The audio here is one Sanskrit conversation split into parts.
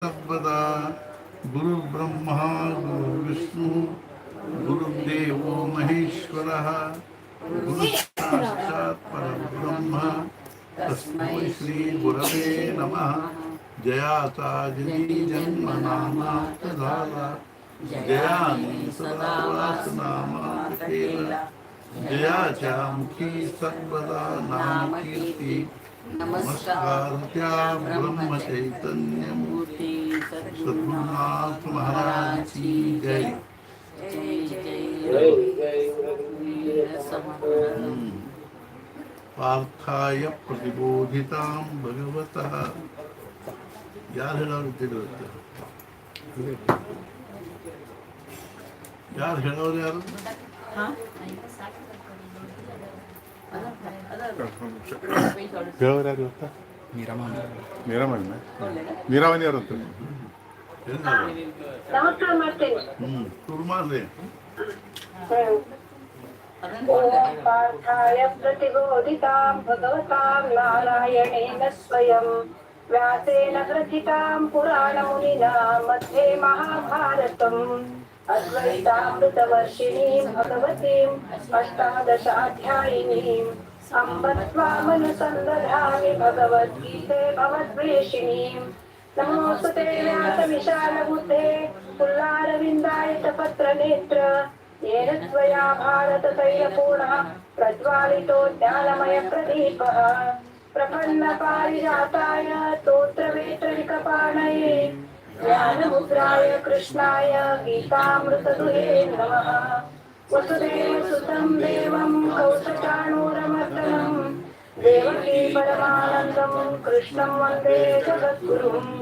सर्वदा गुरुर्ब्रह्मा गुरुर्विष्णु गुरुर्देवो महेश्वरः गुरुसाक्षात् परब्रह्म तस्मै श्री गुरवे नमः। जयाचा जनी जन्मनामात्मधारा जयानी सदा वासनामात्केला जयाच्या मुखी सर्वदा नामकीर्ती नमस्कार त्या ब्रह्मचैतन्यमूर्ती सद्गुरुनाथ महाराज की जय। पार्थाय प्रतिबोधितां भगवतः यार ಹೇಳೋರು ಯಾರು ಹೇಳೋರು ಯಾರು ಹೇಳೋರು ಯಾರು ಗೊತ್ತಾ? ಮೀರಾಮಣ್ಣ ಮೀರಾಮಣಿ ಅವರು ಅಂತ ನಮಸ್ಕಾರ ಮಾಡ್ತೇನೆ. ಶುರು ಮಾಡ್ರಿ. ಓಂ ಪಾರ್ಥಾಯ ಪ್ರತಿಬೋಧಿತಾಂ ಭಗವತಾಂ ನಾರಾಯಣೇನ ಸ್ವಯಂ ವ್ಯಾಸೇನ ಗ್ರಥಿತಾಂ ಪುರಾಣಮುನಿನಾ ಮಧ್ಯೆ ಮಹಾಭಾರತಂ ಅದ್ವೈತಾಮೃತವರ್ಷಿಣೀಂ ಭಗವತೀಂ ಅಷ್ಟಾದಶಾಧ್ಯಾಯಿನೀಂ ಅಂಬ ತ್ವಾಮನುಸಂದಧಾಮಿ ಭಗವದ್ಗೀತೆ ಭವದ್ವೇಷಿಣೀಂ ನಮೋಸ್ತುತೆ ವ್ಯಾಸವಿಶಾಲಬುದ್ಧೇ पुल्लारविन्दायतपत्रनेत्र येन त्वया भारततैलपूर्णः प्रज्वालितो ज्ञानमयप्रदीपः प्रपन्नपारिजाताय स्तोत्रवेत्रविकपाणये ज्ञानमुद्राय कृष्णाय गीतामृतदुहे नमः। वसुदेवसुतं देवं कौसचाणूरमर्दनं देवकी परमानन्दं कृष्णं वन्दे जगद्गुरुम्।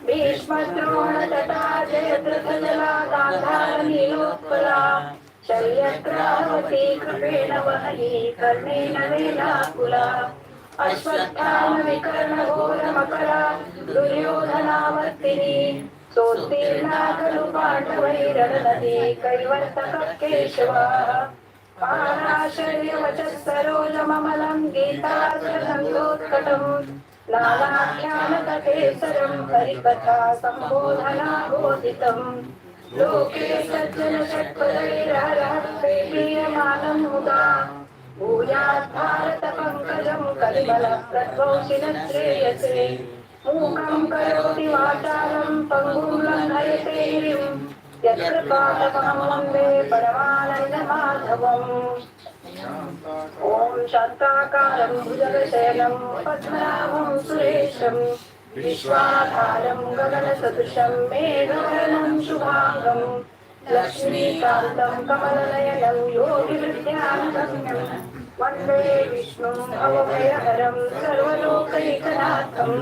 भीष्मद्रोणतटा जयद्रथजला गान्धारनीलोत्पला शल्यग्राहवती कृपेण वहनी कर्णेन वेलाकुला अश्वत्थामविकर्णघोरमकरा दुर्योधनावर्तिनी सोत्तीर्णा खलु पाण्डवैरणनदी कैवर्तकः केशवः पाराशर्यवचः सरोजममलं गीतार्धसङ्गोत्कटम् नानाख्यानककेसरं हरिकथा सम्बोधनाबोधितं लोके सज्जनषट्पदैरहरः प्रीयमानं मुदा भूयात् भारतपङ्कजं कलिमलप्रध्वंसिनः श्रेयसे मूकं करोति वाचालं पङ्गुं लङ्घयते गिरिं यत्कृपातमहं वन्दे परमानन्दमाधवम्। ओम शान्ताकारं भुजगशयनं पद्मनाभं सुरेशं विश्वाधारं गगनसदृशं मेघवर्णं शुभांगं लक्ष्मीकान्तं कमलनयनं योगिविद्यानगम्यं वन्दे विष्णुं भवभयहरं सर्वलोकैकनाथं।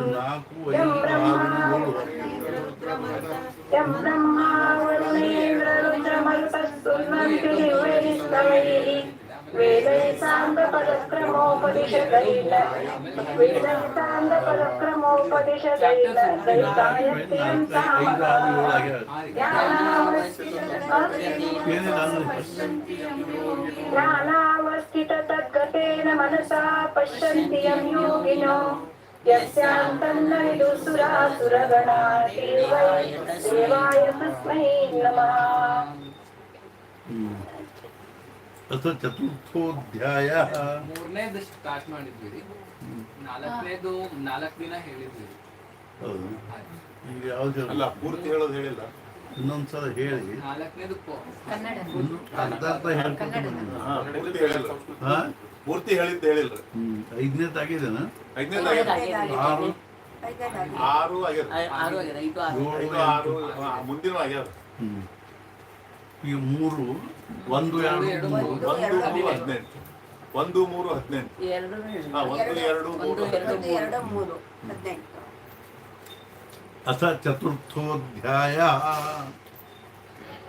यं ब्रह्मा वरुणेन्द्ररुद्रमरुतः स्तुवन्ति दिव्यैस्तवैः वेदैः साङ्गपदक्रमोपदिशदैर्दैतायत्यं ज्ञानावस्थिततद्गतेन मनसा पश्यन्ति यं योगिनो यस्यान्तं न विदुसुरासुरगणा देवाय तस्मै नमः। ಅಥ ಚತುರ್ಥೋಧ್ಯಾಯ ಮೂರನೇದು ಸ್ಟಾರ್ಟ್ ಮಾಡಿದ್ವಿ. ನಾಲ್ಕನೇದು 4 ದಿನ ಹೇಳಿದ್ವಿ. ಹೌದು. ಈಗ ಯಾವ್ದು ಅಲ್ಲ ಪೂರ್ತಿ ಹೇಳೋದು ಹೇಳಿಲ್ಲ. ಇನ್ನೊಂದ್ಸಲ ಹೇಳಿ. ನಾಲ್ಕನೇದು ಕನ್ನಡ ಅರ್ಧ ಹೇಳ್ಕೊಂಡು ಪೂರ್ತಿ ಹೇಳಿಲ್ಲ. ಪೂರ್ತಿ ಹೇಳಿದ್ದು ಹೇಳಿಲ್ಲ. ಐದನೇದು ಆಗಿದೆನಾ? ಐದನೇದು ಆರು ಆರು ಆಗ್ಯದ. 5 6 ಮುಂದಿನ ಆಗ್ಯದ. ಈಗ 3 1 2 3 1 3 18 1 3 18 1 2 3 ಅಥ ಚತುರ್ಥೋಧ್ಯಾಯ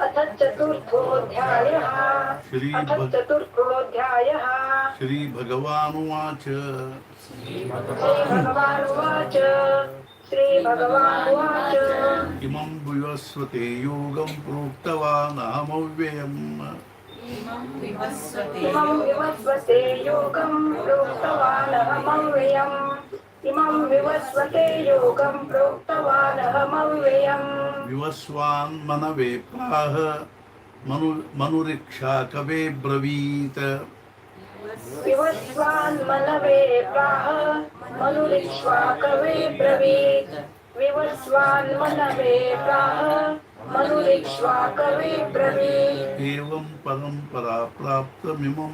अथ चतुर्थोऽध्यायः श्रीभगवानुवाच श्रीभगवानुवाच इमं विवस्वते योगं प्रोक्तवानहमव्ययम् इमं विवस्वते योगं प्रोक्तवानहमव्ययम् इमं विवस्वते योगं प्रोक्तवानहमव्ययम् विवस्वान् मनवे प्राह मनुरिक्षा कवे ब्रवीत विवस्वान् मनवे प्राह मनुरिक्ष्वाकवे ब्रवीत् विवस्वान् मनवे प्राह मनुरिक्ष्वाकवे ब्रवीत् एवं परंपरा प्राप्तमिमं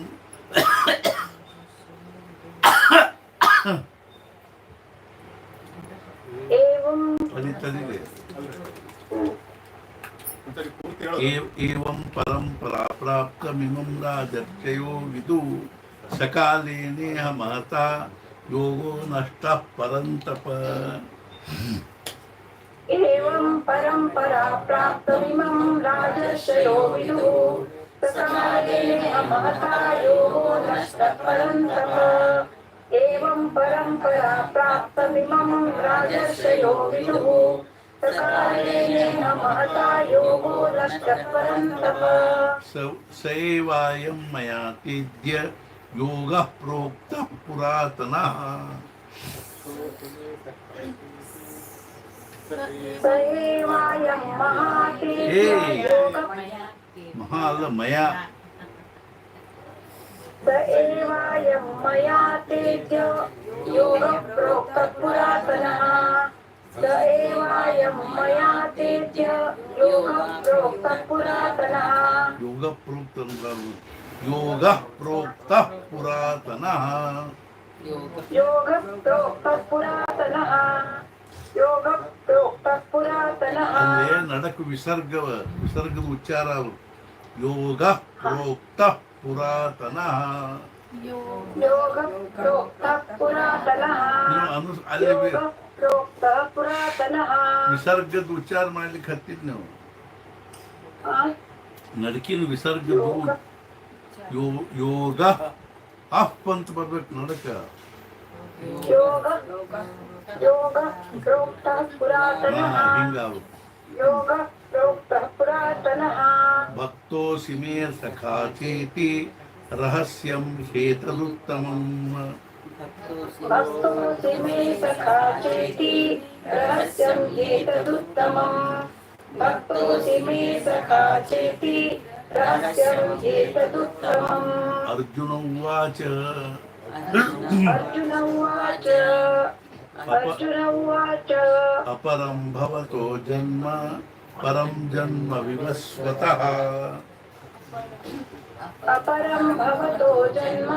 एवं फलितदिगे ಒಂದ್ಸರಿ ಪೂರ್ತಿ ಹೇಳೋದು. एवं परंपरा प्राप्तमिमं राजर्षयो विदुः सकालेनेह महता योगो नष्टः परन्तप एवं परंपरा प्राप्तमिमं राजर्षयो विदुः सकालेन महता योगो नष्टः परन्तप एवं परंपरा प्राप्तमिमं राजर्षयो विदुः सकालेन महता योगो नष्टः परन्तप सैवायं मया तेद्य योगः प्रोक्तः पुरातनः स एवायं महातेज्य योगः महालमया स एवायं मया तेज्य योगः प्रोक्तः पुरातनः स एवायं मया तेज्य योगः प्रोक्तः पुरातनः योग प्रोक्तः पुरातनः योगः प्रोक्तः पुरातनः योगः प्रोक्तः पुरातनः अल्ले नडक विसर्गದ ಉಚ್ಚಾರ योगः प्रोक्तः पुरातनः योगः प्रोक्तः पुरातनः ಅಲ್ಲಿ योगः प्रोक्तः पुरातनः ವಿಸರ್ಗದ ಉಚ್ಚಾರ ಮಾಡ್ಲಿಕ್ಕೆ ಹತ್ತಿದ್ ನೀವು ನಡಕಿನ ವಿಸರ್ಗದ ಯೋಗ ಅಪ್ ಅಂತ ಬರ್ಬೇಕು ನಡಕ योगः योगः प्रोक्तः पुरातनः ಹಿಂಗಾವು योगः प्रोक्तः पुरातनः भक्तोऽसि मे सखा चेति रहस्यं हेतदुत्तमम् भक्तोऽसि मे सखा चेति रहस्यं ह्येतदुत्तमम् भक्तोऽसि मे सखा चेति रहस्यं ह्येतदुत्तमम् अर्जुन उवाच अर्जुन उवाच अर्जुन उवाच अपरं भवतो जन्म परं जन्म विवस्वतः अपरं भवतो जन्म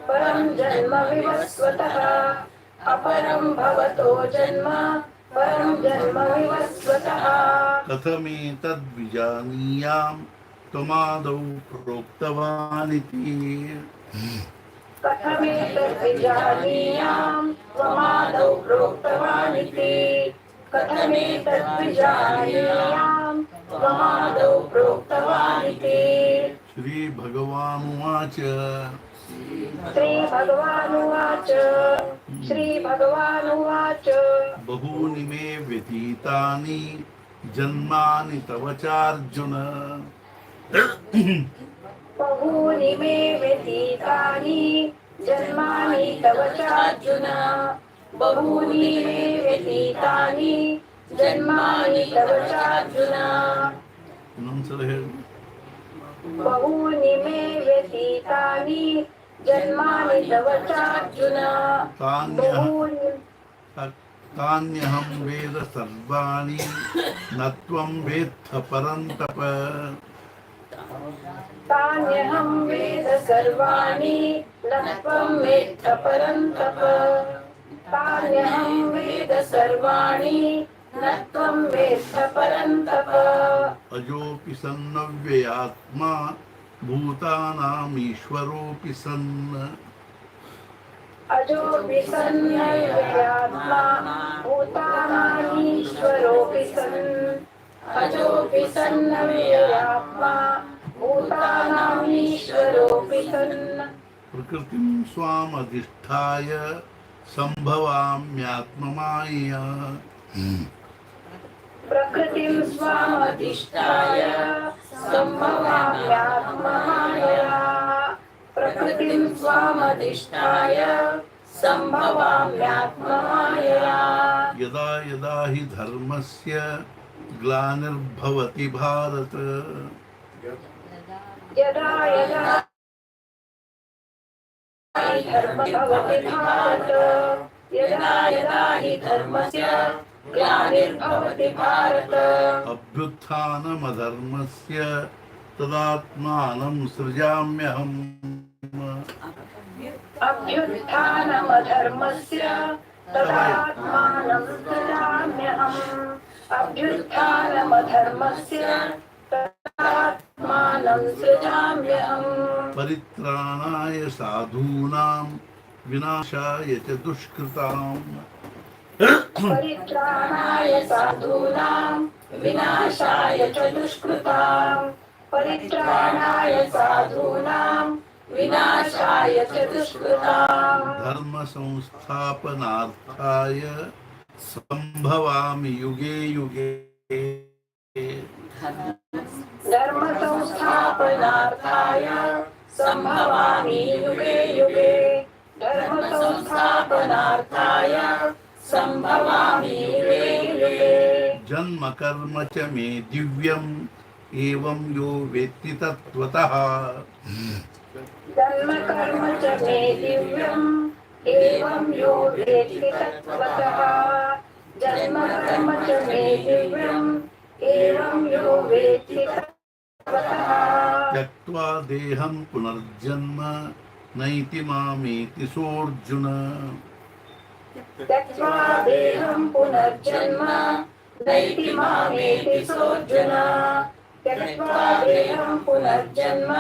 परं जन्म विवस्वतः अपरं भवतो जन्म परं जन्म विवस्वतः कथमेतद्विजानीयां त्वमादौ प्रोक्तवानिति कथमेतद्विजानीयां त्वमादौ प्रोक्तवानिति कथमेतद्विजानीयां त्वमादौ प्रोक्तवानिति श्रीभगवानुवाच श्रीभगवानुवाच श्रीभगवानुवाच बहूनि मे व्यतीतानि जन्मानि तव चार्जुन बहूनि मे व्यतीतानि जन्मानि तव चार्जुन बहूनि मे व्यतीतानि जन्मानि तव चार्जुन ಇನ್ನೊಂದ್ಸಲ ಹೇಳಿ बहूनि मे व्यतीतानि जन्मानि तव चार्जुन बहूनि तान्यहं वेद सर्वाणि न त्वं वेत्थ परन्तप तान्यहं वेद सर्वाणि न त्वं वेत्थ परन्तप तान्यहं वेद सर्वाणि न त्वं वेत्थ परन्तप अजोऽपि सन्नव्ययात्मा भूतानामीश्वरोऽपि सन् अजोऽपि सन्नव्ययात्मा भूतानामीश्वरोऽपि सन् अजोऽपि सन्नव्ययात्मा भूतानामीश्वरोऽपि सन् प्रकृतिं स्वामधिष्ठाय सम्भवाम्यात्ममायया प्रकृतिं स्वामधिष्ठाय सम्भवाम्यात्ममायया प्रकृतिं स्वामधिष्ठाय सम्भवाम्यात्ममायया यदा यदा हि धर्मस्य ग्लानिर्भवति भारत यदा यदा हि धर्मभवति भारत यदा यदा हि धर्मस्य ग्लानिर्भवति भारत अभ्युत्थानमधर्मस्य तदात्मानं सृजाम्यहम् अभ्युत्थानमधर्मस्य तदात्मानं सृजाम्यहम् अभ्युत्थानमधर्मस्य तदात्मानं सृजाम्यहम् परित्राणाय साधूनां विनाशाय च दुष्कृताम् परित्राणाय साधूनां विनाशाय च दुष्कृताम् परित्राणाय साधूनां विनाशाय च दुष्कृताम् धर्म संस्थापनार्थाय संभवामि युगे युगे धर्म संस्थापनार्थाय संभवामि युगे युगे धर्म संस्थापनार्थाय संभवामि युगे युगे जन्म कर्म च मे दिव्यम् एवं यो वेत्ति तत्त्वतः जन्म कर्म च मे दिव्यम् एवं यो वेत्ति तत्त्वतः जन्म कर्म च मे दिव्यम् एवं यो वेत्ति तत्त्वतः त्यक्त्वा देहं पुनर्जन्म नैति मामेति सोऽर्जुन त्यक्त्वा देहं पुनर्जन्म नैति मामेति सोऽर्जुन त्यक्त्वा देहं पुनर्जन्म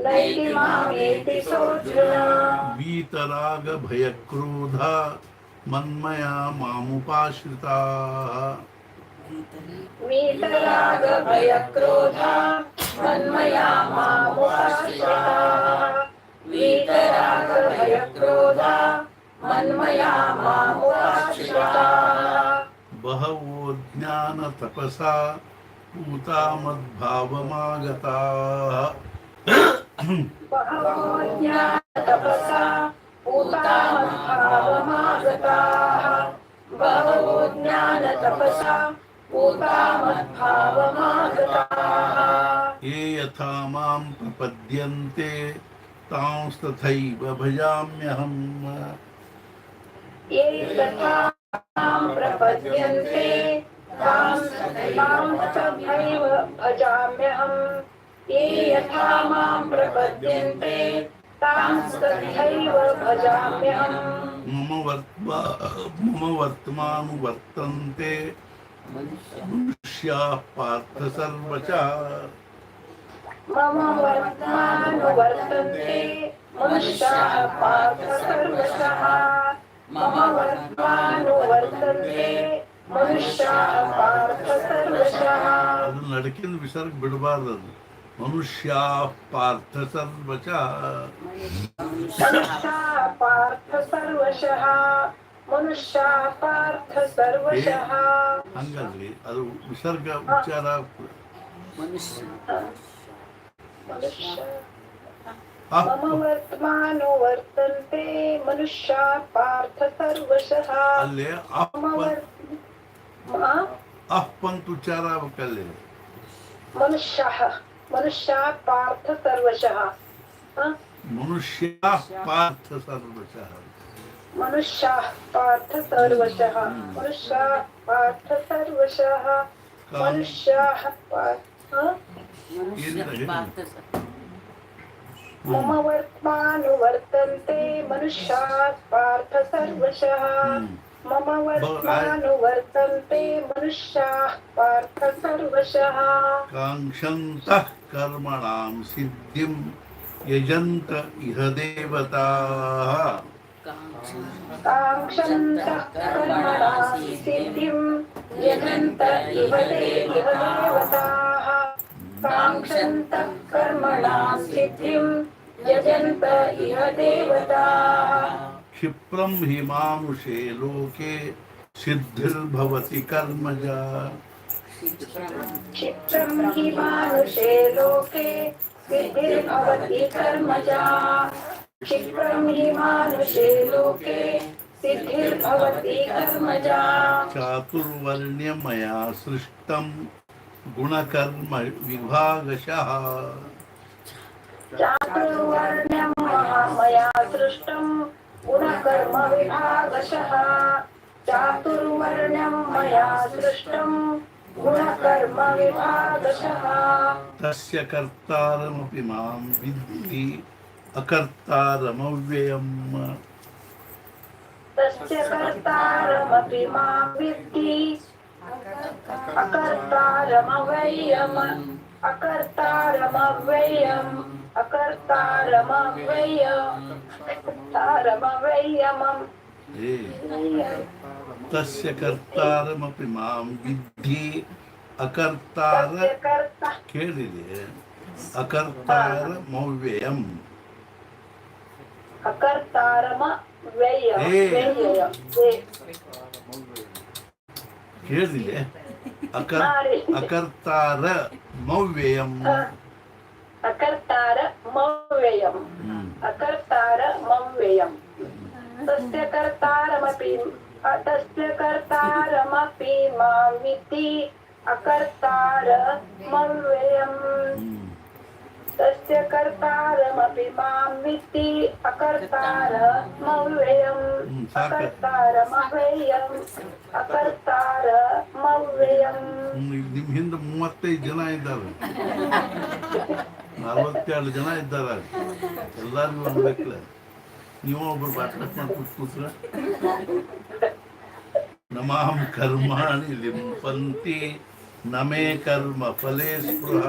नैति मामेति सोऽर्जुन वीतराग भयक्रोधा मन्मया मामुपाश्रिताः वीतराग भयक्रोधा मन्मया मामुपाश्रिताः वीतराग भयक्रोधा मन्मया मामुपाश्रिताः बहवो ज्ञान तपसा पूता मद्भावमागताः बहवो ज्ञानतपसा पूता मद्भावमागताः बहवो ज्ञानतपसा पूता मद्भावमागताः ये यथा मां प्रपद्यन्ते तांस्तथैव भजाम्यहम् ये तथा मां प्रपद्यन्ते तां तथैव भजाम्यहम् ये यथा मां प्रपद्यन्ते तां तथैव भजाम्यहम् मम वर्त्मानुवर्तन्ते मनुष्याः पार्थ सर्वशः मम वर्त्मानुवर्तन्ते मनुष्याः पार्थ सर्वशः मम वर्त्मानुवर्तन्ते मनुष्याः पार्थ सर्वशः ಅದು ನಡಕಿನ ವಿಸರ್ಗ ಬಿಡಬಾರ್ದು ಅದು ಮನುಷ್ಯಾः ಪಾರ್ಥ ಸರ್ವಶಃ मनुष्याः पार्थ सर्वशः मनुष्याः पार्थ सर्वशः ಹಂಗಲ್ರಿ ಅದು ವಿಸರ್ಗ ಉಚ್ಚಾರ मनुष्य ಆ, मम वर्त्मानुवर्तन्ते मनुष्याः पार्थ सर्वशः ಅಲ್ಲಿ मम ಅಪ್ ಅಂತ ಉಚ್ಚಾರ ಆಗ್ಬೇಕಲ್ಲಿ मनुष्याः मनुष्याः पार्थ सर्वशः ಮನುಷ್ಯಾः ಪಾರ್ಥ ಸರ್ವಶಃ मनुष्याः पार्थ सर्वशः मनुष्याः पार्थ सर्वशः मनुष्याः पार्थ मम वर्त्मानुवर्तन्ते मनुष्याः पार्थ सर्वशः मम वर्त्मानुवर्तन्ते मनुष्याः पार्थ सर्वशः काङ्क्षन्तः कर्मणां सिद्धिं यजन्त इह देवताः काङ्क्षन्तः कर्मणां सिद्धिं यजन्त इह देवताः काङ्क्षन्तः कर्मणां सिद्धिं यजन्त इह देवताः क्षिप्रं हि मानुषे लोके सिद्धिर्भवति कर्मजा क्षिप्रं हि मानुषे लोके सिद्धिर्भवति कर्मजा क्षिप्रं हि मानुषे लोके सिद्धिर्भवति कर्मजा। चातुर्वर्ण्यं मया सृष्टं गुणकर्म विभागशः। चातुर्वर्ण्यं मया सृष्टं गुणकर्म विभागशः। चातुर्वर्ण्यं मया सृष्टं गुणकर्म विभागशः। तस्य कर्तारमपि मां विद्धि अकर्तारमव्ययम्। तस्य कर्तारमपि मां विद्धि अकर्तारमव्ययम्। अकर्तारमव्ययम्। अकर्तारमव्ययम्। तस्य कर्तारमपि मां विद्धि अकर्तार ಕೇಳಿದೆ ಅಕರ್ತಾರಮವ್ಯಯಂ. ಕೇಳಿದೆ ಅಕರ್ತಾರಮವ್ಯಯಂ. अकर्तारमव्ययम्. अकर्तारमव्ययम्. तस्य कर्तारमपि मां विद्धि अकर्तारमव्ययम्. तस्य कर्तारमपि मां विद्धि अकर्तारमव्ययम्. अकर्तारमव्ययम्. अकर्तारमव्ययम्. ನಿಮ್ಮ ಹಿಂದೆ 35 ಜನ ಇದ್ದಾರೆ, 42 ಜನ ಇದ್ದಾರೆ. ಎಲ್ಲರಿಗೂ ಅನ್ಬೇಕಲ್ಲ, ನೀವು ಒಬ್ರು ಬಾಟ್ಲಕ್ ಮಾಡ್ಬಿಟ್ಟು ಕೂತ್ರ. ನಮಾಂ ಕರ್ಮಾಣಿ ಲಿಂಪಂತಿ ನಮೇ ಕರ್ಮ ಫಲೇ ಸ್ಪೃಹ.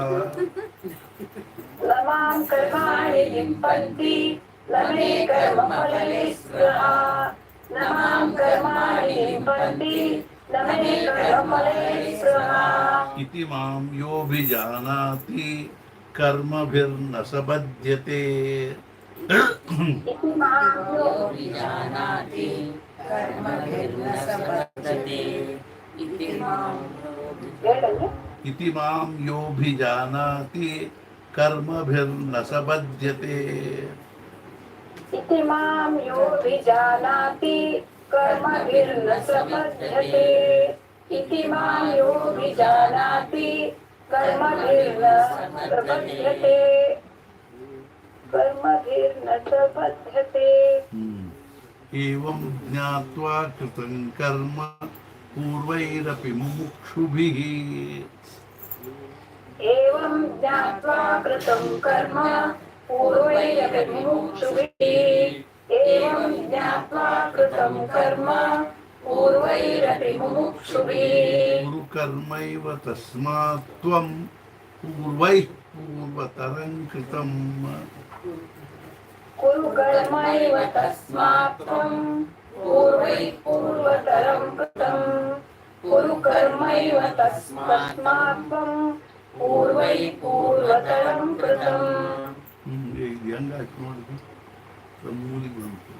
नमां कर्माणि लिम्पन्ति नमे कर्मफले स्पृहा. नमां कर्माणि लिम्पन्ति नमे कर्मफले स्पृहा. इति मां योऽभिजानाति कर्मभिर्न स बध्यते. इति मां योऽभिजानाति कर्मभिर्न स बध्यते. इति मां योऽभिजानाति कर्मभिर्न स बध्यते. इति मां योऽभिजानाति कर्मभिर्न स बध्यते. इति मां योऽभिजानाति कर्मभिर्न स बध्यते. कर्मभिर्न स बध्यते. एवं ज्ञात्वा कृतं कर्म पूर्वैरपि मुमुक्षुभिः. एवं ज्ञात्वा कृतं कर्म पूर्वैरपि मुमुक्षुभिः. एवं ज्ञात्वा कृतं कर्म पूर्वैरपि मुमुक्षुभिः. गुरु कर्मैव तस्मात् त्वं पूर्वैः पूर्वतरं कृतं. कुरु कर्मैव तस्मात् त्वं पूर्वैः पूर्वतरं कृतं. कुरु कर्मैव तस्मात् त्वं पूर्वैः पूर्वतरं कृतं. ಇದು ಹೆಂಗೆ ಆಯ್ತು ನೋಡಿದ್ರು, ಮೂಲಿಗೆ ಬಂತು.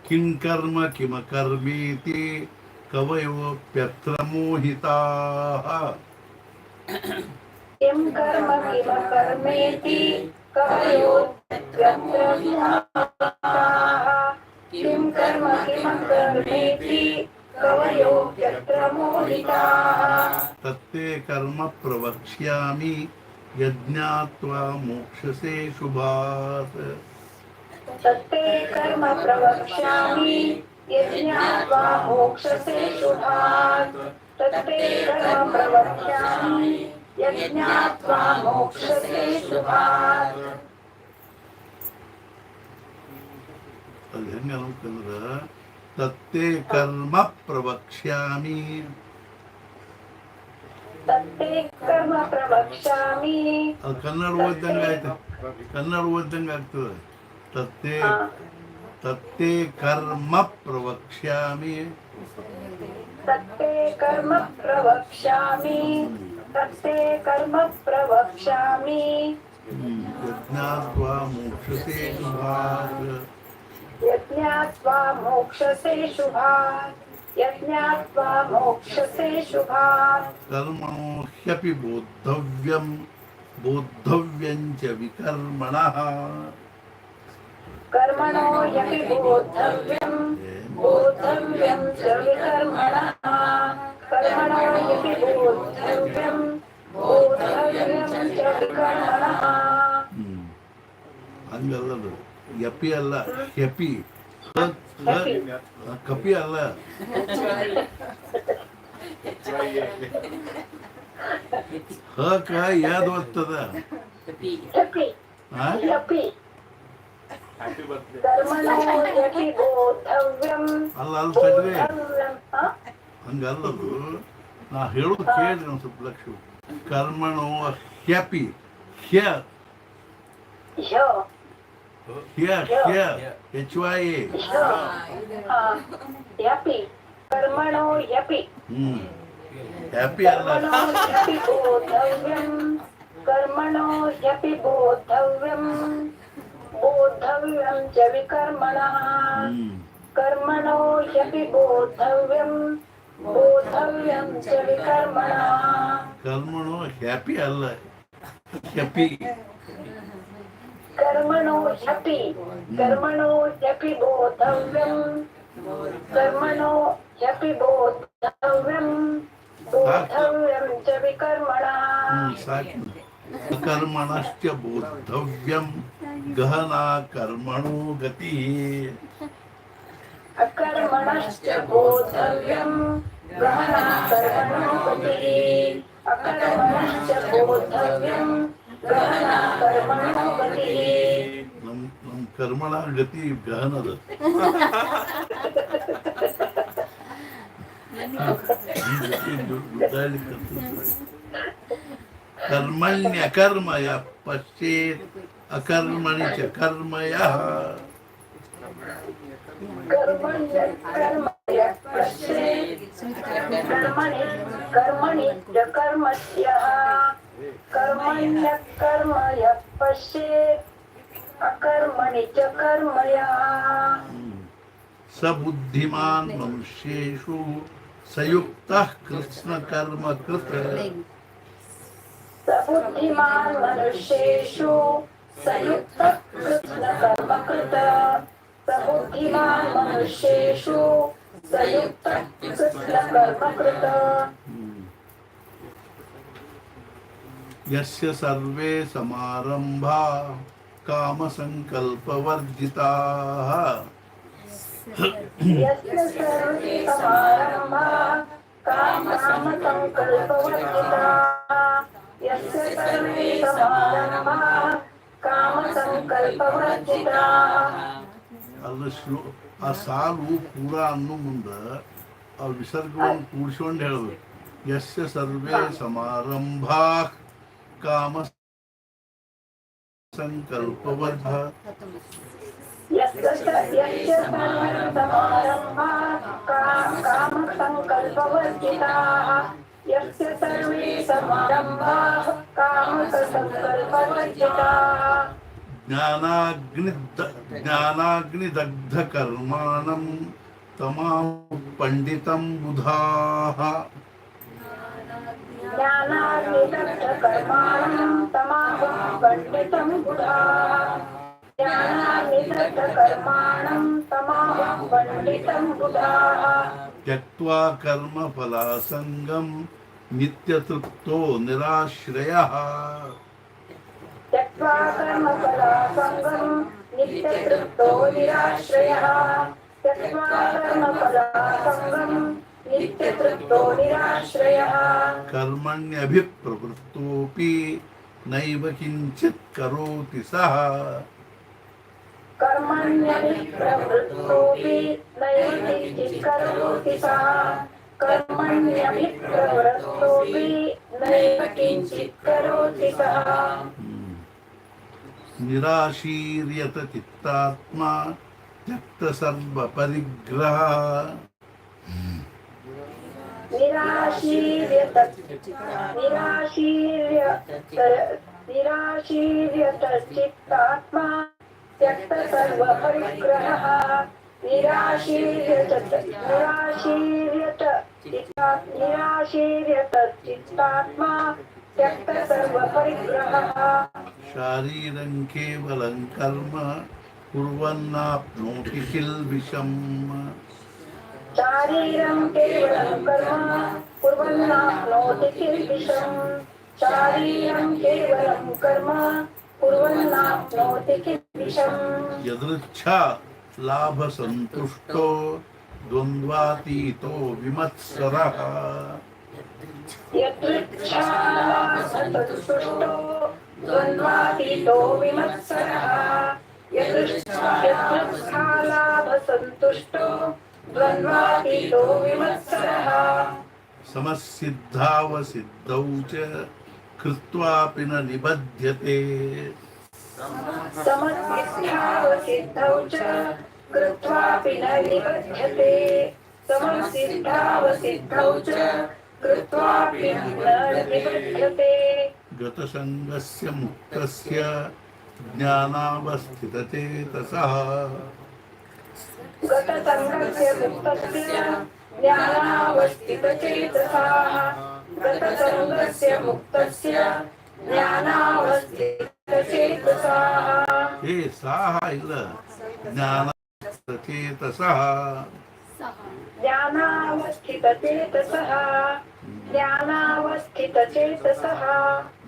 किं कर्म किमकर्मेति कवयोऽप्यत्र मोहिताः. किं कर्म किमकर्मेति कवयोऽप्यत्र मोहिताः. किं कर्म किमकर्मेति कवयोऽप्यत्र मोहिताः. तत्ते कर्म प्रवक्ष्यामि यज्ञात्वा मोक्षसे शुभात्. तत्ते कर्म प्रवक्ष्यामि यज्ञात्वा मोक्षसे शुभात्. तत्ते कर्म प्रवक्ष्यामि यज्ञात्वा मोक्षसे शुभात्. ಅದು ಹೆಂಗೆ ಅನ್ಬೇಕಂದ್ರೆ ತತ್ತೇ ಕರ್ಮ ಪ್ರವಕ್ಷ್ಯಾಮಿ. तत्ते कर्म प्रवक्ष्यामि. ಅದು ಕನ್ನಡ ಓದ್ದಂಗೆ ಆಯ್ತು, ಕನ್ನಡ ಓದ್ದಂಗೆ ಆಗ್ತದೆ. ತತ್ತೇ तत्ते कर्म प्रवक्ष्यामि. तत्ते कर्म प्रवक्ष्यामि. तत्ते कर्म प्रवक्ष्यामि. यज्ञात्वा मोक्षसे शुभात्. यज्ञात्वा मोक्षसे शुभात्. यज्ञात्वा मोक्षसे शुभात् कर्मणो ह्यपि बोद्धव्यं बोद्धव्यं च विकर्मणः कर्मणो ह्यपि बोद्धव्यं बोद्धव्यं च विकर्मणः कर्मणो ह्यपि बोद्धव्यं बोद्धव्यं च विकर्मणः ಹಂಗಲ್ಲದು ಯಪಿ ಅಲ್ಲ ಹೆಪಿ ಕಪಿ ಅಲ್ಲ ಹ ಕ ಯಾವ್ದು ಓದ್ತದ ह्यपि ಹಾ ह्यपि कर्मणो ह्यपि बोद्धव्यं ಅಲ್ಲ ಅಲ್ಲ ತಡ್ರಿ बोद्धव्यं ಹಂಗಲ್ಲದು ನಾ ಹೇಳೋದು ಕೇಳ್ರಿ ಒಂದು ಸ್ವಲ್ಪ ಲಕ್ಷ ಕರ್ಮಣೋ ಹ್ಯಪಿ ಹ್ಯ ह्य ಹ್ಯ ಹ್ಯ ಎಚ್ ವೈ ಎ ह्यपि कर्मणो ह्यपि ಹ್ಯಾಪಿ ಅಲ್ಲ कर्मणो ह्यपि बोद्धव्यं कर्मणो ह्यपि बोद्धव्यं बोद्धव्यं च विकर्मणः कर्मणो ह्यपि बोद्धव्यं बोद्धव्यं च विकर्मणः ಕರ್ಮಣೋ ಹ್ಯಾಪಿ ಅಲ್ಲ ಹ್ಯಪಿ कर्मणो ह्यपि बोद्धव्यं कर्मणो ह्यपि बोद्धव्यं बोद्धव्यं च विकर्मणः ಸಾಕು ಅಕರ್ಮಣಶ್ಚ ಬೋದ್ಧವ್ಯಂ ಗಹನಾ ಕರ್ಮಣೋ ಗತಿ अकर्मणश्च बोद्धव्यं गहना कर्मणो गतिः अकर्मणश्च बोद्धव्यं गहना कर्मणो गतिः ನಮ್ ಕರ್ಮಣ ಗತಿ ಗಹನದ कर्मण्य कर्मय पश्चेत अकर्मणि च कर्मय कर्मणि च कर्मस्यः कर्मण्यः कर्मय पश्येत् अकर्मणि च कर्मया सबुद्धिमान् मनुष्येषु सयुक्तः कृष्ण कर्म कृत सबुद्धिमान् मनुष्येषु सयुक्तः कृष्णकर्मकृत सबुद्धिमान् मनुष्येषु सयुक्तः कृष्णकर्मकृत यस्य सर्वे समारंभा कामसंकल्पवर्जिताः यस्य सर्वे समारम्भाः कामसंकल्पवर्जिताः यस्य सर्वे समारम्भाः कामसंकल्पवर्जिताः ಅದು ಆ ಸಾಲು ಪೂರ ಅನ್ನೋ ಮುಂದೆ ಆ ವಿಸರ್ಗವನ್ನು ಕೂಡಿಸ್ಕೊಂಡು ಹೇಳಬೇಕು ಯಸ್ಯ ಸರ್ವೇ ಸಮಾರಂಭಾ ಕಾಮ ಸಂಕಲ್ಪವರ್ಧ यस्य सर्वे समारम्भाः कामसंकल्पवर्जिताः यस्य सर्वे समारम्भाः कामसंकल्पवर्जिताः ज्ञानाग्निदग्ध कर्माणं तमाहु पंडितं बुधाः ज्ञानाग्निदग्धकर्माणं तमाहु पंडितं बुधाः ज्ञानाग्निदग्धकर्माणं तमाहु पंडितं बुधाः त्यक्त्वा कर्मफलासंगं नित्यतृप्तो निराश्रयः त्यक्त्वा कर्मफलासंगं नित्यतृप्तो निराश्रयः त्यक्त्वा कर्मफलासंगं नित्यतृप्तो निराश्रयः कर्मण्यभिप्रवृत्तोऽपि नैव किञ्चित् करोति सः कर्मण्यभिप्रवृत्तोऽपि नैव किञ्चित् करोति सः कर्मण्यभिप्रवृत्तोऽपि नैव किञ्चित् करोति सः निराशीर्यत चित्तात्मा त्यक्त सर्वपरिग्रह निराशीर्यत चित्तात्मा त्यक्त सर्वपरिग्रहः निराशीर्यत चित्तात्मा त्यक्त सर्व परिग्रहः शारीरं केवलं कर्म कुर्वन्नाप्नोति किल्बिषम् शारीरं केवलं कर्म कुर्वन्नाप्नोति किल्बिषम् शारीरं केवलं कर्म कुर्वन्नाप्नोति किल्बिषम् यदृच्छा लाभ संतुष्टो द्वन्द्वातीतो विमत्सरः यदृच्छालाभसन्तुष्टो द्वन्द्वातीतो विमत्सरः यदृच्छालाभसन्तुष्टो द्वन्द्वातीतो विमत्सरः समसिद्धावसिद्धौ च कृत्वापि न निबध्यते समसिद्धावसिद्धौ च कृत्वापि न निबध्यते समसिद्धावसिद्धौ च कृत्वापि न निबध्यते गतसङ्गस्य मुक्तस्य ज्ञानावस्थितचेतसः गतसङ्गस्य मुक्तस्य ज्ञानावस्थितचेतसाः गतसङ्गस्य मुक्तस्य ज्ञानावस्थितचेतसाः हे साः इल ज्ञानावस्थितचेतसः ज्ञानावस्थितचेतसः ज्ञानावस्थितचेतसः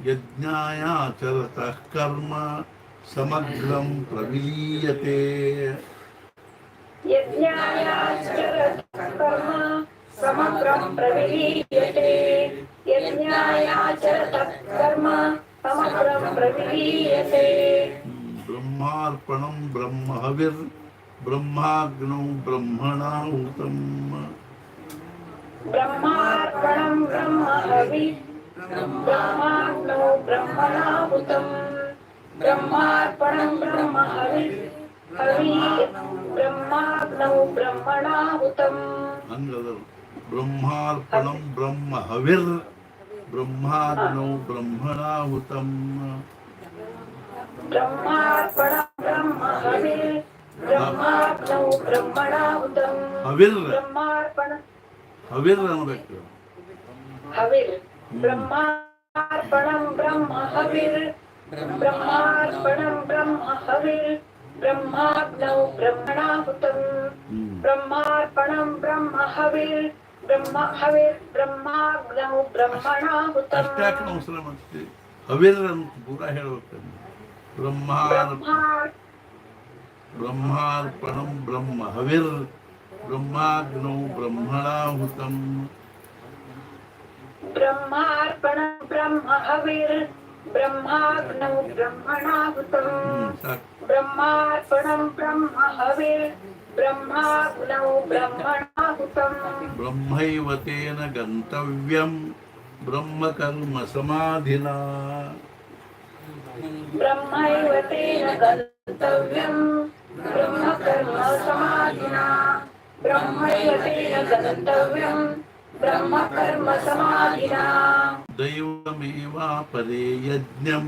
यज्ञायाचरतः कर्म समग्रं प्रविलीयते यज्ञायाचरतः कर्म समग्रं प्रविलीयते यज्ञायाचरतः कर्म समग्रं प्रविलीयते ब्रह्मार्पणं ब्रह्महविर् ब्रह्माग्नौ ब्रह्मणाहुतम् ब्रह्मार्पणं ब्रह्महवि ब्रह्माग्नौ ब्रह्मणाहुतम् ब्रह्मार्पणं ब्रह्महवि ब्रह्माग्नौ ब्रह्मणाहुतम् हंगदर ब्रह्मार्पणं ब्रह्महविर् ब्रह्माग्नौ ब्रह्मणाहुतम् ब्रह्मार्पणं ब्रह्महवि ब्रह्माग्नौ ब्रह्मणाहुतम् हविर् ब्रह्मार्पणं हविर् ಅನ್ನಬೇಕು हविर् ब्रह्मार्पणं ब्रह्महविर् ब्रह्मार्पणं ब्रह्महविर् ब्रह्माग्नौ ब्रह्मणाहुतम् ब्रह्मार्पणं ब्रह्महविर् ब्रह्माग्नौ ब्रह्मणाहुतम् ಅಷ್ಟಾಕ ಅವಸರ ಮಾಡ್ತೀವಿ ಹವಿರ್ ಅಂತ ಪೂರ ಹೇಳಬೇಕು ಬ್ರಹ್ಮಾರ್ಪಣಂ ಬ್ರಹ್ಮ ಹವಿರ್ ಬ್ರಹ್ಮಾಗ್ನೌ ಬ್ರಹ್ಮಣಾಹುತಂ ब्रह्मार्पणं ब्रह्महविर् ब्रह्माग्नौ ब्रह्मणाहुतम् ब्रह्मार्पणं ब्रह्महविर् ब्रह्माग्नौ ब्रह्मणाहुतम् ಬ್ರಹ್ಮೈವ ತೇನ ಗಂತವ್ಯಂ ಬ್ರಹ್ಮಕರ್ಮ ಸಮಾಧಿನಾ ब्रह्मैव तेन गन्तव्यं ब्रह्मकर्म समाधिना ब्रह्मैव तेन गन्तव्यं ब्रह्मकर्म समाधिना ದೈವಮೇವಾಪರೇ ಯಜ್ಞಂ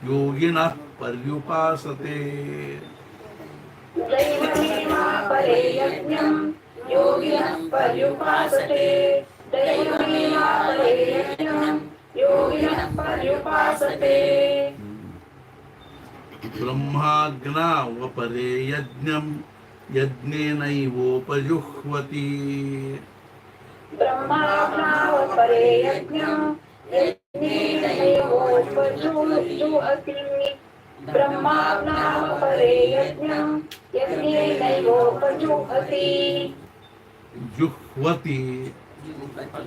ಯೋಗಿನಃ ಪರ್ಯುಪಾಸತೆ दैवमेवापरे यज्ञं योगिनः पर्युपासते दैवमेवापरे यज्ञं योगिनः पर्युपासते ಬ್ರಹ್ಮಾಗ್ನಾವಪರೇ ಯಜ್ಞಂ ಯಜ್ಞೇನೈವೋಪಜುಹ್ವತಿ ब्रह्माग्नावपरे यज्ञं यज्ञेनैवोपजुह्वति ब्रह्माग्नावपरे यज्ञं यज्ञेनैवोपजुह्वति ಜುಹ್ವತಿ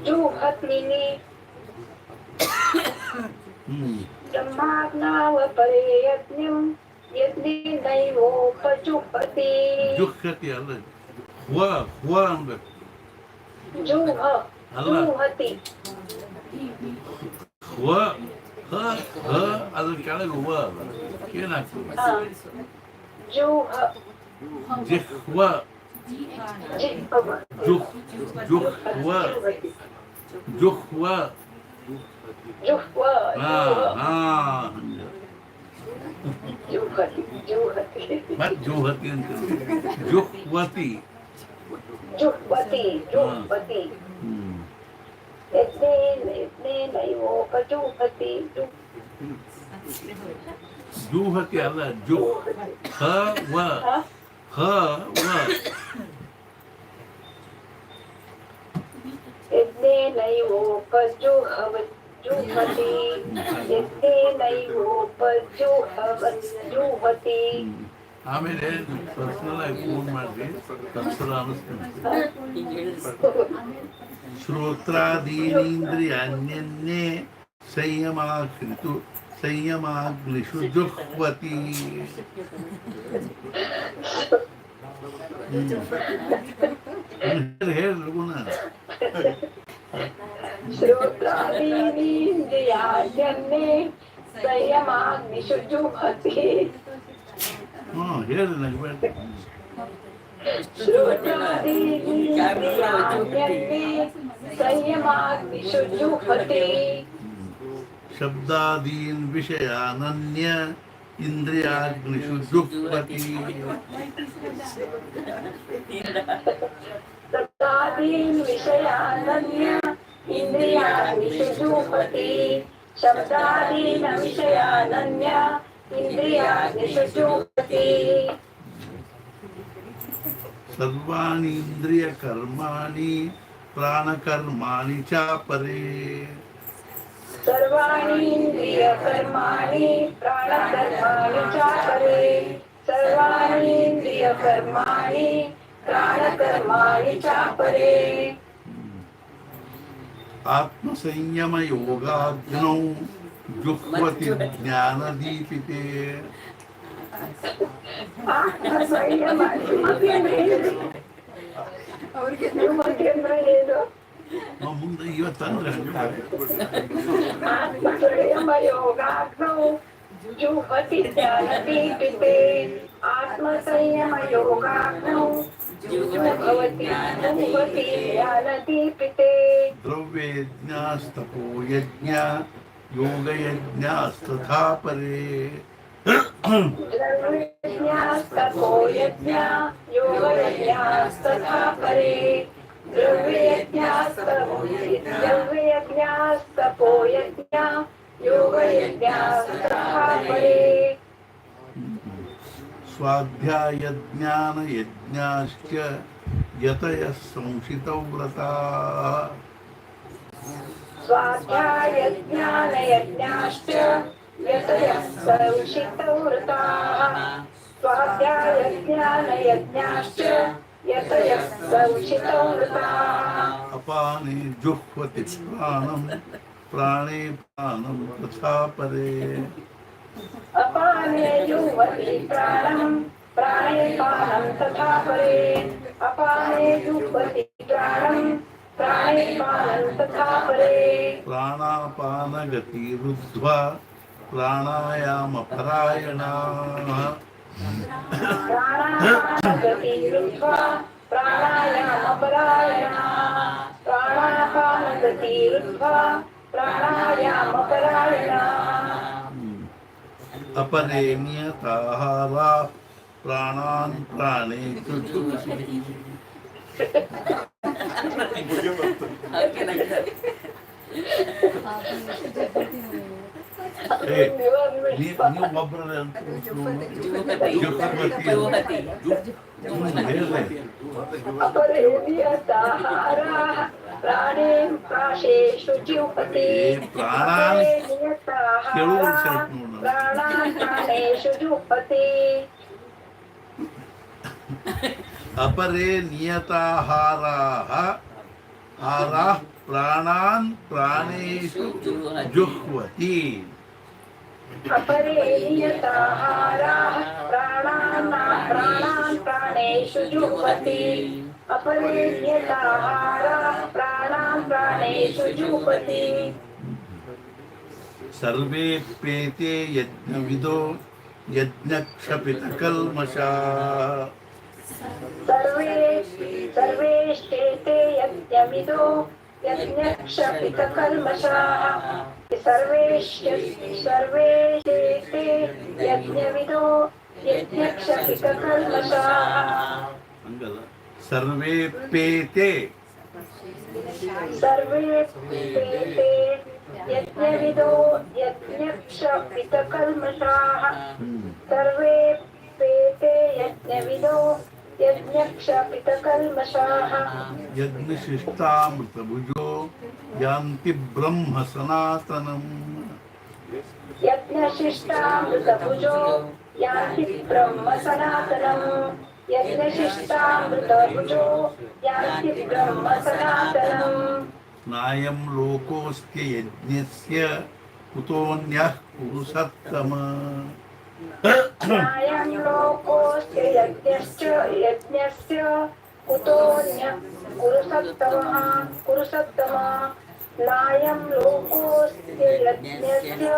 जुह्वति ब्रह्माग्नावपरे यज्ञं यज्ञेनैवोपजुह्वति ಜುಹ್ವತಿ ಅಲ್ಲ ಹ್ವ ಹ್ವ ಅನ್ಬೇಕು जुह्वति ಹ್ವ ಹ ಹ ಅದ್ರ ಕೆಳಗೆ ಹ್ವ ಅಲ್ಲ ಏನಾಗ್ತದೆ ಜಿಹ್ವ ಜುಹ್ ಜುಹ್ವ ಜುಹ್ವ ಹಾ ಹಾ ಹಂಗ जुहति जुहति मत जुहति ಅಂತ ಜುಹ್ವತಿ जुह्वति जुह्वति ಹ್ಮ್ यज्ञेनैवोपजुह्वति ಜುಹತಿ ಅಲ್ಲ ಜು ಹ ವ ಹ ವ यज्ञेनैवोपजुह्वति यज्ञेनैवोपजुह्वति ಆಮೇಲೆ ಪರ್ಸನಲ್ ಆಗಿ ಫೋನ್ ಮಾಡಿ ತತ್ಸರ ಅನಿಸ್ತೀನಿ ಶ್ರೋತ್ರಾದೀನೇಂದ್ರಿಯಾನ್ಯನ್ನೇ ಸಂಯಮಾಗ್ನಿತು ಸಂಯಮಾಗ್ನಿಷು ಜುಹ್ವತಿ ಹೇಳಿ ಗುಣ श्रोत्रादीनीन्द्रियाण्यन्ये संयमाग्निषु जुह्वति ಹೇಳಿ ನನಗೆ ಬೇಡ श्रोत्रादीनीन्द्रियाण्यन्ये संयमाग्निषु जुह्वति ಶಬ್ದಾದೀನ್ ವಿಷಯಾನನ್ಯ ಇಂದ್ರಿಯಾಗ್ನಿಷು ಜುಹ್ವತಿ शब्दादीन् विषयानन्य इन्द्रियाग्निषु जुह्वति शब्दादीन् विषयानन्य इन्द्रियाग्निषु जुह्वति ಸರ್ವಾಣಿ ಇಂದ್ರಿಯ ಕರ್ಮಾಣಿ ಪ್ರಾಣಕರ್ಮಾಣಿ ಚಾಪರೇ सर्वाणि इन्द्रियकर्माणि प्राणकर्माणि चापरे सर्वाणि इन्द्रियकर्माणि प्राणकर्माणि चापरे ಆತ್ಮಸಂಯಮ ಯೋಗಾಗ್ನೌ ಜುಹ್ವತಿ ಜ್ಞಾನದೀಪಿತೆ ಆತ್ಮಸಂಯಮ ಅವ್ರಿಗೆ ಅಂದ್ರೆ ಏನು ಮುಂದೆ ಇವತ್ತಂದ್ರೆ आत्मसंयम योगाग्नौ जुह्वति ज्ञानदीपिते आत्मसंयम योगाग्नौ जुह्वति ज्ञानदीपिते ದ್ರವ್ಯಯಜ್ಞಾಸ್ತಪೋ ಯಜ್ಞ ಯೋಗಯಜ್ಞಾಸ್ತಥಾ ಪರೇ द्रव्ययज्ञास्तपो यज्ञ योगयज्ञास्तथा परे द्रव्ययज्ञास्तपो यज्ञ योगयज्ञास्तथा परे ಸ್ವಾಧ್ಯಾಯಜ್ಞಾನ ಯಜ್ಞಾಶ್ಚ ಯತಯಃ ಸಂಶಿತೌ ವ್ರತಾಃ स्वाध्यायज्ञानयज्ञाश्च यतयः संशितौ व्रताः स्वाध्यायज्ञानयज्ञाश्च यतयः संशितौ व्रताः अपाने जुह्वति प्राणं प्राणे प्राणं तथा परे अपाने जुह्वति प्राणं प्राणे पानं तथा परे अपाने जुह्वति प्राणं प्राणे पानं तथा परे प्राणापानगतिरुद्ध्वा प्राणायामपरायणाः प्राणापानगतिरुद्ध्वा प्राणायामपरायणाः प्राणापानगतिरुद्ध्वा प्राणायामपरायणाः अपरे नियताहारा प्राणान् प्राणेषु जुह्वति ನೀವು ಒಬ್ಬರೇ ಅಂತ अपरे नियताहाराः प्राणे प्राशेषु जुह्वति अपरे नियताहाराः प्राणान् प्राणेषु जुह्वति अपरे नियताहाराः हाराः प्राणान् प्राणेषु जुह्वति अपरे नियताहाराः प्राणान् प्राणेषु जुह्वति अपरे नियताहाराः प्राणान् प्राणेषु जुह्वति सर्वेप्येते यज्ञविदो यज्ञक्षपितकल्मषाः सर्वेष्टेते यज्ञविदो यज्ञक्षपितकल्मषाः सर्वेशेते यज्ञविदो यज्ञक्षपितकल्मषाः ಹಂಗಲ್ಲ ಸರ್ವೇ ಪೇತೆ सर्वेऽप्येते यज्ञविदो यज्ञक्षपितकल्मषाः सर्वेऽप्येते यज्ञविदो यज्ञक्षपितकल्मषाः ಯಜ್ಞಶಿಷ್ಟಾಮೃತಭುಜೋ ಯಾಂತಿ ಬ್ರಹ್ಮ ಸನಾತನಂ यज्ञशिष्टामृतभुजो यान्ति ब्रह्म सनातनम् यज्ञशिष्टामृतभुजो यान्ति ब्रह्म सनातनम् ನಾಯಂ ಲೋಕೋಸ್ತ್ಯ ಯಜ್ಞಸ್ಯ ಕುತೋನ್ಯಃ ಪುರುಷತ್ತಮ नायं लोकोऽस्ति यज्ञस्य कुतोऽन्यः कुरुसत्तमः नायं लोकोऽस्ति यज्ञस्य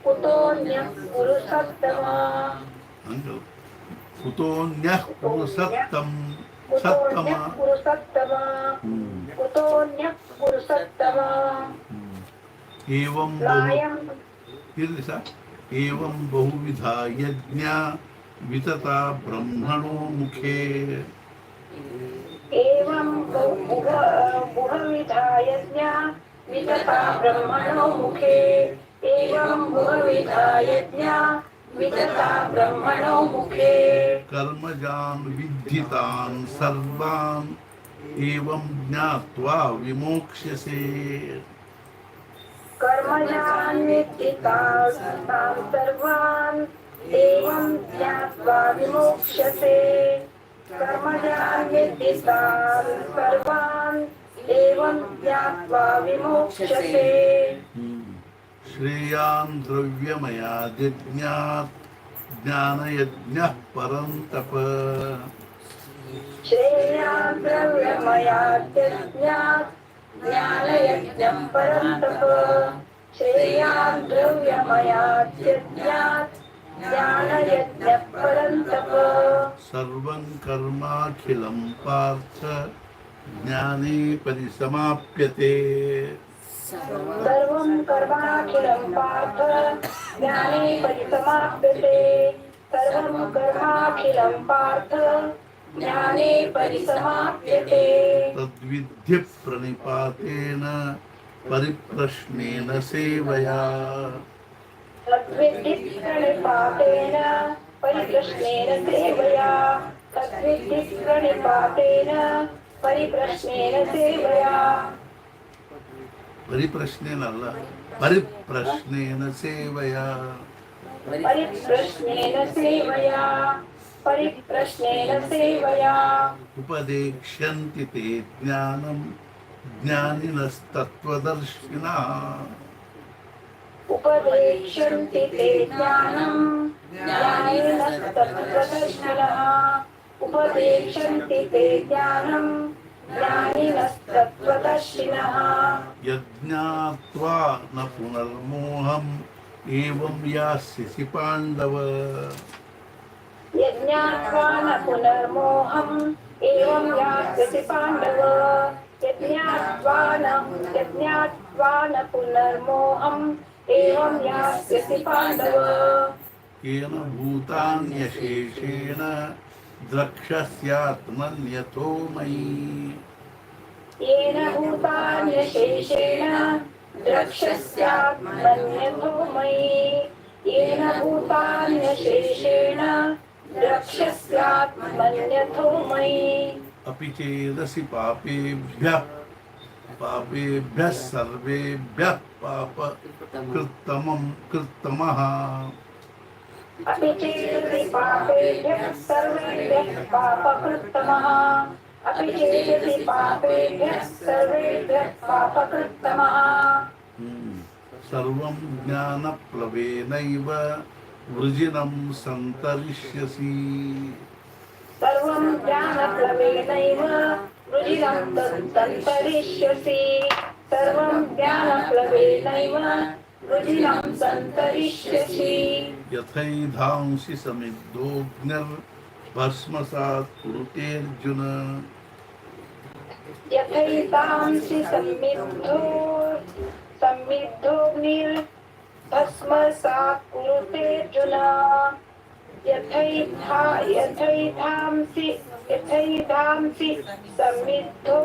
कुतोऽन्यः कुरुसत्तमः ಹಂಗಲ್ಲ ಕುತೋನ್ಯಃ ಪುರುಷತ್ತಮ ಸತ್ತಮ कुतोऽन्यः कुरुसत्तमः कुतोऽन्यः कुरुसत्तमः ಏವಂ ಬಹು नायं ಇರ್ಲಿ ಸರ್ ಏವಂ ಬಹುವಿಧ ಯಜ್ಞ ವಿತತ ಬ್ರಹ್ಮಣೋ ಮುಖೇ एवं बहुविधा यज्ञा वितता ब्रह्मणो मुखे एवं बहुविधा यज्ञा वितता ब्रह्मणो मुखे कर्मजान विद्धितान सर्वान एवं ज्ञात्वा विमोक्ष्यसे कर्मजान् विद्धितान् सर्वान् एवं ज्ञात्वा विमोक्ष्यसे कर्मजान् विद्धितान् सर्वान् एवं ज्ञात्वा विमोक्ष्यसे श्रेयान् द्रव्यमयादिज्ञात् ज्ञानयज्ञः परन्तप श्रेयान् द्रव्यमयाद्यज्ञात् ज्ञानयज्ञं परन्तप श्रेयान् द्रव्यमयाद्यज्ञात् ज्ञानयज्ञः परन्तप सर्वं कर्माखिलं पार्थ ज्ञाने परिसमाप्यते सर्वं कर्माखिलं पार्थ ज्ञाने परिसमाप्यते सर्वं कर्माखिलं पार्थ ज्ञाने परिसमाप्यते तद्विद्धि प्रणिपातेन परिप्रश्नेन सेवया तद्विद्धि प्रणिपातेन परिप्रश्नेन सेवया तद्विद्धि प्रणिपातेन परिप्रश्नेन सेवया परिप्रश्नेनಲ್ಲ परिप्रश्नेन सेवया परिप्रश्नेन सेवया परिप्रश्नेन सेवया उपदेक्ष्यन्ति ते ज्ञानं ज्ञानिनस्तत्त्वदर्शिनः उपदेक्ष्यन्ति ते ज्ञानं ज्ञानिनस्तत्त्वदर्शिनः उपदेक्ष्यन्ति ते ज्ञानं ज्ञानिनस्तत्त्वदर्शिनः यज्ञात्वा न पुनर्मोहम् एवं यास्यसि पाण्डव यज्ञात्वा न पुनर्मोहम् एवं यास्यसि पाण्डव यज्ञात्वा न पुनर्मोहम् एवं यास्यसि पाण्डव येन भूतान्यशेषेण द्रक्ष्यस्यात्मन्यथो मयि येन भूतान्यशेषेण द्रक्ष्यस्यात्मन्यथो मयि येन भूतान्यशेषेण द्रक्ष्यस्यात्मन्यथो मयि अपि चेदसि पापेभ्यः सर्वेभ्यः कृत्तमः अपि चेदसि पापेभ्यः सर्वेभ्यः पापकृत्तमः अपि चेदसि पापेभ्यः सर्वेभ्यः पापकृत्तमः सर्वं ज्ञानप्लवेनैव वृजिनं सन्तरिष्यसि सर्वं ज्ञानप्लवेनैव वृजिनं सन्तरिष्यसि सर्वं ज्ञानप्लवेनैव वृजिनं सन्तरिष्यसि यथैधांसि समिद्धोऽग्निर्भस्मसात् कुरुतेऽर्जुन यथैतांसि सम्मिद्धोऽग्निर्भस्मसात् कुरुते अर्जुन यथैधांसि सम्मिद्धो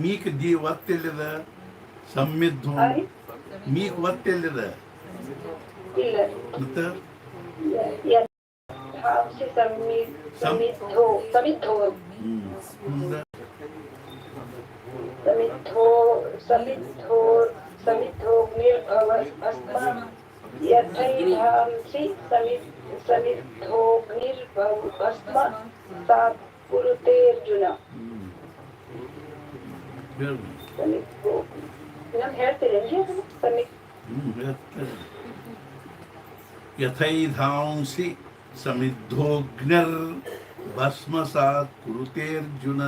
ಮೀಕ್ ದಿ ಒತ್ತೆಲ್ಲಿದ ಸಮ್ಮಿದ್ದು ಮೀಕ್ ಒತ್ತೆಲ್ಲಿದ ಮತ್ತೆ यथैधांसि समिद्धोऽग्निर्भस्मसात् कुरुते अर्जुन ಹೇಳ್ತೀರೇನ್ರಿ ಯಥೈಧಾಂಸಿ ಸಮಿद्धೋಗ್ನಿರ್ ಭಸ್ಮಸಾತ್ ಕುರುತೆ ಅರ್ಜುನ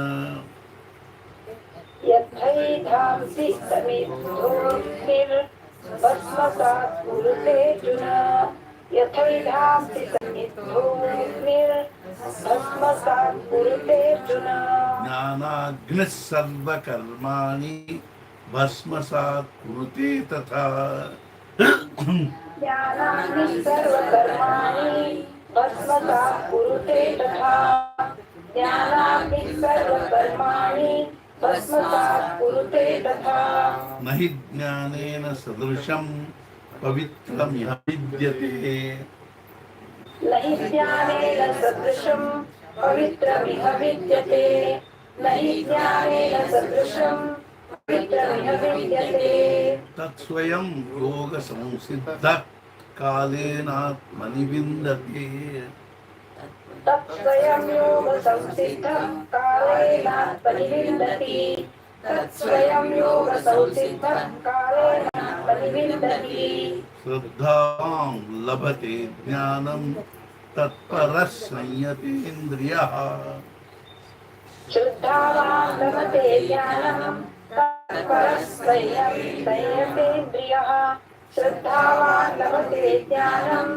यथैधांसि समिद्धोऽग्निर्भस्मसात् कुरुते अर्जुन यथैधांसि समिद्धोऽग्निर्भस्मसात् कुरुते अर्जुन ज्ञानाग्निः सर्वकर्माणि भस्मसात् कुरुते तथा ज्ञानाग्निः सर्वकर्माणि भस्मसात् कुरुते तथा ज्ञानाग्निः सर्वकर्माणि भस्मसात् कुरुते तथा न हि ज्ञानेन सदृशं पवित्रमिह विद्यते न हि ज्ञानेन सदृशं पवित्रमिह विद्यते न हि ज्ञानेन सदृशं पवित्रमिह विद्यते तत्स्वयं योगसंसिद्धः कालेनात्मनि विन्दते तत्स्वयं योगसंसिद्धः कालेनात्मनि विन्दति तत्स्वयं योगसंसिद्धः कालेनात्मनि विन्दति श्रद्धावां लभते ज्ञानं तत्परः संयतेन्द्रियः श्रद्धावान् लभते ज्ञानं तत्परः संयतेन्द्रियः श्रद्धावान् लभते ज्ञानं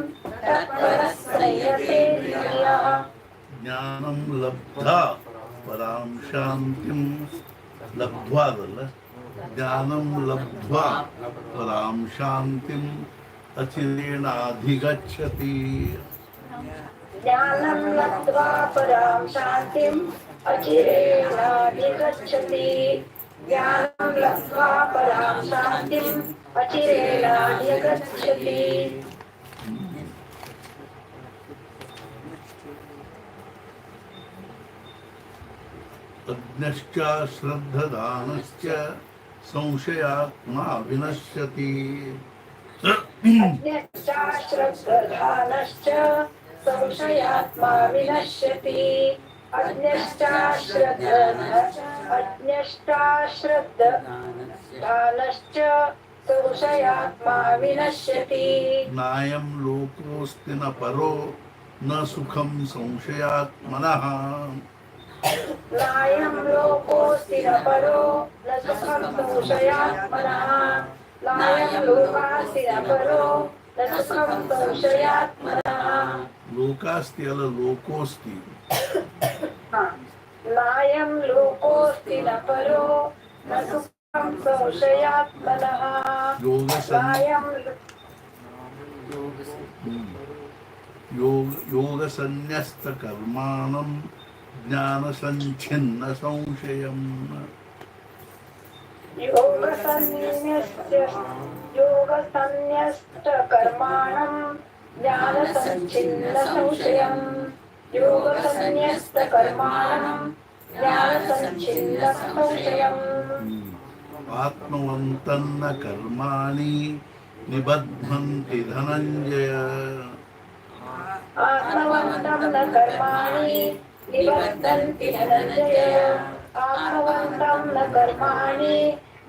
तत्परः संयतेन्द्रियः ज्ञानं लब्धा परां शान्तिं लब्ध्वादल ज्ञानं लब्ध्वा परां शान्तिम् अचिरेणाधिगच्छति ज्ञानं लब्ध्वा परां शान्तिम् अचिरेणाधिगच्छति ज्ञानं लब्ध्वा परां शान्तिम् अचिरेणाधिगच्छति अज्ञश्च श्रद्धदानश्च संशयात्मा विनश्यति अज्ञश्च श्रद्धदानश्च संशयात्मा विनश्यति अज्ञश्च श्रद्धदानश्च संशयात्मा विनश्यति नायं लोकोऽस्ति न परो न सुखं संशयात्मनः नायं लोकोऽस्ति न परो न सुखं संशयात्मनः नायं लोकोऽस्ति न परो न सुखं संशयात्मनः लोकास्ति अल लोकोऽस्ति नायं लोकोऽस्ति न परो न सुखं संशयात्मनः योगसन्न्यस्तकर्माणं ज्ञानसञ्छिन्न संशयम् योगसन्न्यस्तकर्माणं ज्ञानसञ्छिन्न संशयम् योगसन्न्यस्तकर्माणं ज्ञानसञ्छिन्न संशयम् आत्मवन्तन्न कर्माणि निबध्नन्ति धनञ्जय आत्मवन्तं न कर्माणि निबध्नन्ति धनञ्जय आत्मवन्तं न कर्माणि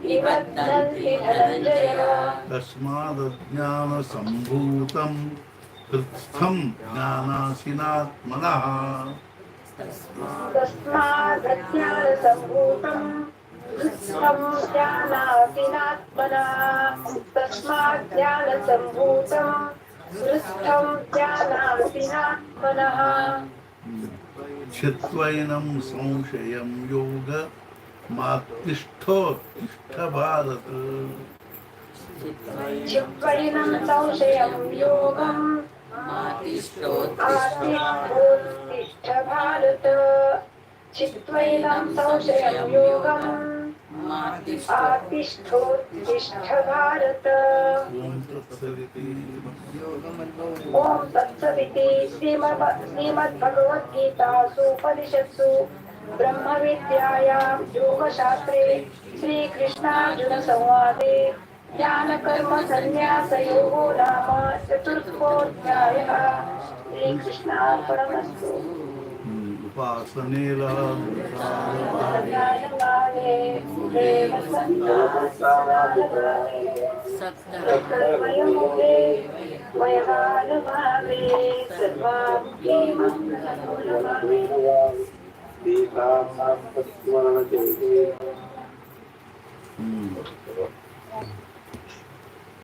निबध्नन्ति धनञ्जय तस्मादज्ञानसम्भूतं हृत्स्थं ज्ञानासिनात्मनः तस्मादज्ञानसम्भूतं हृत्स्थं सृष्टं ज्ञानासिनात्मनः तस्मात् ज्ञानसम्भूतं सृष्टं ज्ञानासिनात्मनः छित्त्वैनं संशयं योग मात्तिष्ठोत्तिष्ठ भारत चित्वैनं संशयं योगम् आत्तिष्ठोत्तिष्ठ भारत चित्वैनं संशयं योगम् आत्तिष्ठोत्तिष्ठ भारत ओम तत्सदिति ओम तत्सदिति श्रीमद्भगवद्गीतासु उपनिषत्सु ब्रह्मविद्यायां योगशास्त्रे श्रीकृष्णार्जुनसंवादे ज्ञानकर्मसन्न्यासयोगो नाम चतुर्थोऽध्यायः। श्रीकृष्णार्पणमस्तु। उपासनेला ध्यानकाले देव सन्न्यासकाले सत्कर्मयोगे वैवानुभावे सर्वाभि मङ्गलमूलभावे हम्म